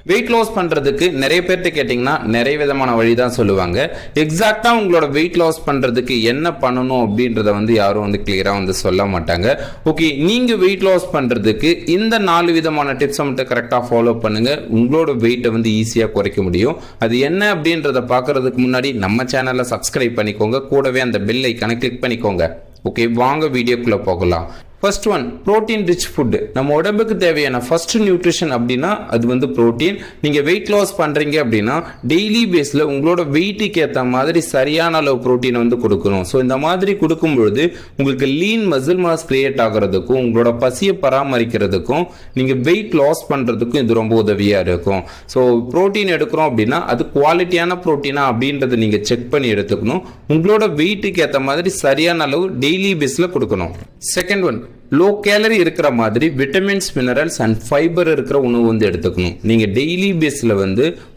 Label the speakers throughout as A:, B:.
A: Weight loss பண்றதுக்கு நிறைய பேர்ட்ட கேட்டிங்கன்னா நிறைய விதமான வழி தான் சொல்லுவாங்க. எக்ஸாக்டா உங்களோட வெயிட் லாஸ் பண்றதுக்கு என்ன பண்ணணும் அப்படின்றத யாரும் கிளியரா சொல்ல மாட்டாங்க. ஓகே, நீங்க வெயிட் லாஸ் பண்றதுக்கு இந்த 4 விதமான டிப்ஸை மட்டும் கரெக்டா ஃபாலோ பண்ணுங்க. உங்களோட வெயிட்டை ஈஸியா குறைக்க முடியும். அது என்ன அப்படின்றத பாக்குறதுக்கு முன்னாடி நம்ம சேனலை சப்ஸ்கிரைப் பண்ணிக்கோங்க. கூடவே அந்த பெல் ஐக்கானை கிளிக் பண்ணிக்கோங்க. ஓகே, வாங்க வீடியோக்குள்ள போகலாம். First one, protein rich food. நம்ம உடம்புக்கு தேவையான ஃபர்ஸ்ட் நியூட்ரிஷன் அப்படின்னா அது புரோட்டீன். நீங்க வெயிட் லாஸ் பண்றீங்க அப்படின்னா டெய்லி பேஸ்ல உங்களோட வெயிட்டுக்கு ஏற்ற மாதிரி சரியான அளவு புரோட்டீனை கொடுக்கணும். ஸோ இந்த மாதிரி கொடுக்கும் பொழுது உங்களுக்கு லீன் மசில் மாஸ் கிரியேட் ஆகிறதுக்கும் உங்களோட பசியை பராமரிக்கிறதுக்கும் நீங்க வெயிட் லாஸ் பண்றதுக்கும் இது ரொம்ப உதவியா இருக்கும். ஸோ புரோட்டீன் எடுக்கிறோம் அப்படின்னா அது குவாலிட்டியான புரோட்டீனா அப்படின்றத நீங்க செக் பண்ணி எடுத்துக்கணும். உங்களோட வெயிட்டுக்கு ஏற்ற மாதிரி சரியான அளவு டெய்லி பேஸ்ல கொடுக்கணும். செகண்ட் ஒன், லோ கேலரி இருக்கிற மாதிரி விட்டமின்ஸ், மினரல்ஸ் அண்ட் ஃபைபர் இருக்கிற உணவு எடுத்துக்கணும். நீங்க டெய்லி பேஸ்ல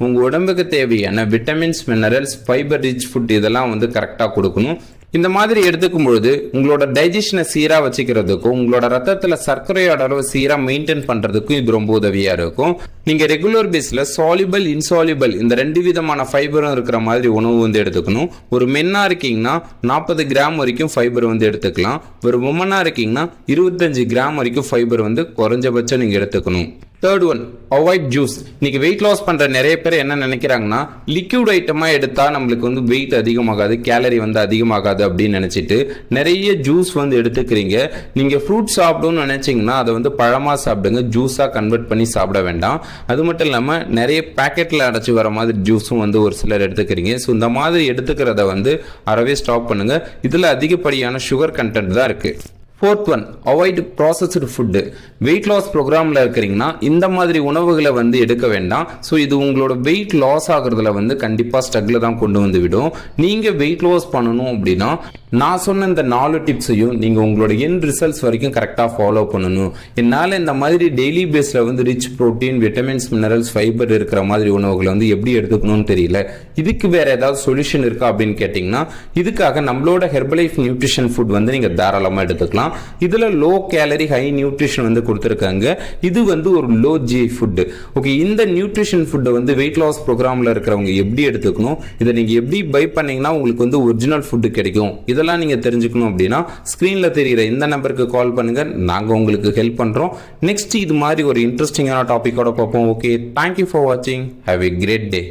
A: உங்க உடம்புக்கு தேவையான vitamins, minerals, fibre rich food இதெல்லாம் கரெக்டா கொடுக்கணும். இந்த மாதிரி எடுத்துக்கும் பொழுது உங்களோட டைஜஷனை சீரா வச்சுக்கிறதுக்கும் உங்களோட ரத்தத்துல சர்க்கரையோட அளவு சீரா மெயின்டைன் பண்றதுக்கும் இது ரொம்ப உதவியா இருக்கும். நீங்க ரெகுலர் பேஸ்ல சாலிபிள், இன்சாலிபிள் இந்த 2 விதமான ஃபைபரும் இருக்கிற மாதிரி உணவு எடுத்துக்கணும். ஒரு மென்னா இருக்கீங்கன்னா 40 கிராம் வரைக்கும் ஃபைபர் எடுத்துக்கலாம். ஒரு உமனா இருக்கீங்கன்னா 25 கிராம் வரைக்கும் ஃபைபர் குறைஞ்சபட்சம் நீங்க எடுத்துக்கணும். Third one, avoid juice. இன்னைக்கு வெயிட் லாஸ் பண்ற நிறைய பேர் என்ன நினைக்கிறாங்கன்னா லிக்விட் ஐட்டமா எடுத்தா நம்மளுக்கு வெயிட் அதிகமாகாது, கேலரி அதிகமாகாது அப்படின்னு நினைச்சிட்டு நிறைய ஜூஸ் எடுத்துக்கிறீங்க. நீங்க ஃப்ரூட் சாப்பிடணும்னு நினைச்சீங்கன்னா அதை பழமா சாப்பிடுங்க, ஜூஸா கன்வெர்ட் பண்ணி சாப்பிட வேண்டாம். அது மட்டும் இல்லாம நிறைய பேக்கெட்ல அடைச்சு வர மாதிரி ஜூஸும் ஒரு சிலர் எடுத்துக்கிறீங்க. ஸோ இந்த மாதிரி எடுத்துக்கிறத அறவே ஸ்டாப் பண்ணுங்க. இதுல அதிகப்படியான சுகர் கண்டென்ட் தான் இருக்கு. Fourth one, avoid processed food. Weight loss ப்ரோக்ராமில் இருக்கிறீங்கன்னா இந்த மாதிரி உணவுகளை எடுக்க வேண்டாம். ஸோ இது உங்களோட வெயிட் லாஸ் ஆகுறதுல கண்டிப்பாக ஸ்ட்ரகிள் தான் கொண்டு விடும். நீங்கள் வெயிட் லாஸ் பண்ணணும் அப்படின்னா நான் சொன்ன இந்த 4 டிப்ஸையும் நீங்கள் உங்களோட எண்ட் ரிசல்ட்ஸ் வரைக்கும் கரெக்டாக ஃபாலோ பண்ணணும். என்னால் இந்த மாதிரி டெய்லி பேஸில் rich protein, vitamins, minerals, fibre இருக்கிற மாதிரி உணவுகளை எப்படி எடுத்துக்கணும்னு தெரியல. இதுக்கு வேற ஏதாவது சொல்யூஷன் இருக்கா அப்படின்னு கேட்டிங்கன்னா இதுக்காக நம்மளோட ஹெர்பலைஃப் நியூட்ரிஷன் ஃபுட் நீங்கள் தாராளமாக எடுத்துக்கலாம். இதுல லோ கேலரி, ஹை நியூட்ரிஷன் கொடுத்திருக்காங்க. இது ஒரு லோ ஜி ஃபுட். ஓகே, இந்த நியூட்ரிஷன் ஃபுட் வெயிட் லாஸ் ப்ரோக்ராம்ல இருக்கிறவங்க எப்படி எடுத்துக்கணும், இதை நீங்க எப்படி பை பண்ணீங்கன்னா உங்களுக்கு ஒரிஜினல் ஃபுட் கிடைக்கும், இதெல்லாம் நீங்க தெரிஞ்சுக்கணும் அப்படின்னா ஸ்கிரீன்ல தெரியுற இந்த நம்பருக்கு கால் பண்ணுங்க. நாங்க உங்களுக்கு ஹெல்ப் பண்றோம். நெக்ஸ்ட் இது மாதிரி ஒரு இன்ட்ரெஸ்டிங்கான டாபிக்கோட பார்ப்போம். ஓகே, தேங்க்யூ ஃபார் வாட்சிங். Have a great day.